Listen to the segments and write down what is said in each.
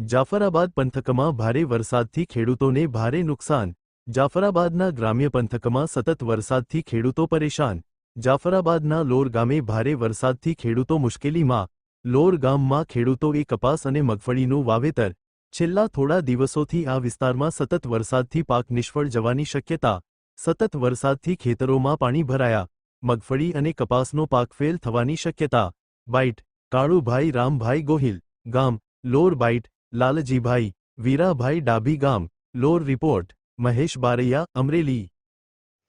જાફરાબાદ પંથકમાં ભારે વરસાદથી ખેડૂતોને ભારે નુકસાન. જાફરાબાદના ગ્રામ્ય પંથકમાં સતત વરસાદથી ખેડૂતો પરેશાન. જાફરાબાદના લોર ગામે ભારે વરસાદથી ખેડૂતો મુશ્કેલીમાં. લોર ગામમાં ખેડૂતોએ કપાસ અને મગફળીનું વાવેતર. છેલ્લા થોડા દિવસોથી આ વિસ્તારમાં સતત વરસાદથી પાક નિષ્ફળ જવાની શક્યતા. સતત વરસાદથી ખેતરોમાં પાણી ભરાયા. મગફળી અને કપાસનો પાક ફેલ થવાની શક્યતા. બાઇટ: કાળુભાઈ રામભાઈ ગોહિલ, ગામ લોર. બાઇટ: લાલજીભાઈ વીરાભાઈ ડાભી, ગામ લોર. રિપોર્ટ: મહેશ બારૈયા, અમરેલી.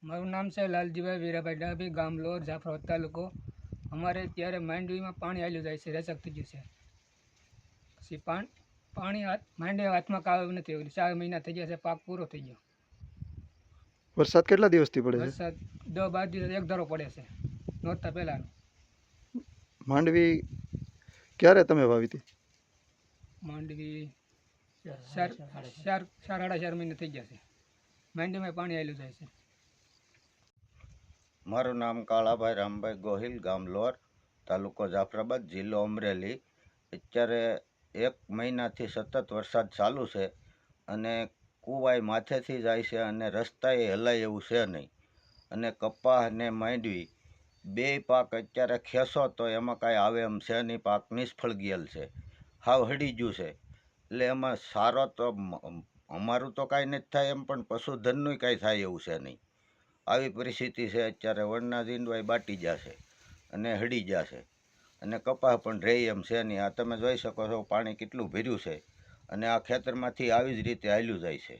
મારું નામ છે લાલજીભાઈ વીરાભાઈ ડાભી, ગામ લોર, જાફરાબાદ તાલુકો. અમારે ત્યારે માંડવીમાં પાણી હાલ્યું જાય છે, રેચક થઈ ગયું છે. પછી પાણી માંડવી હાથમાં કાવ નથી. 4 મહિના થઈ ગયા છે, પાક પૂરો થઈ ગયો. વરસાદ કેટલા દિવસથી પડે છે? વરસાદ 10-12 દિવસ એક ધારો પડે છે, નોરતા પહેલાનો. માંડવી ક્યારે તમે વાવી હતી? માંડવી 4.5 મહિના થઈ ગયા છે. માંડવીમાં પાણી હાલ્યું જાય છે. મારું નામ કાળાભાઈ રામભાઈ ગોહિલ, ગામ લોર, તાલુકો જાફરાબાદ, જિલ્લો અમરેલી. અત્યારે 1 મહિનાથી સતત વરસાદ ચાલુ છે અને કુવાઈ માથેથી જાય છે અને રસ્તાએ હલાય એવું છે નહીં. અને કપા અને માંડવી બે પાક અત્યારે ખેંચો તો એમાં કાંઈ આવે એમ છે નહીં. પાક નિષ્ફળ ગયેલ છે, હાવ હડી ગયું છે. એટલે એમાં સારો તો અમારું તો કાંઈ નથી થાય એમ, પણ પશુધનનું કાંઈ થાય એવું છે નહીં. આવી પરિસ્થિતિ છે અત્યારે. વણના ઝીંડવાય બાટી જશે અને હડી જશે અને કપાસ પણ રહે એમ છે નહીં. આ તમે જોઈ શકો છો પાણી કેટલું ભર્યું છે અને આ ખેતરમાંથી આવી જ રીતે હાલ્યું જાય છે.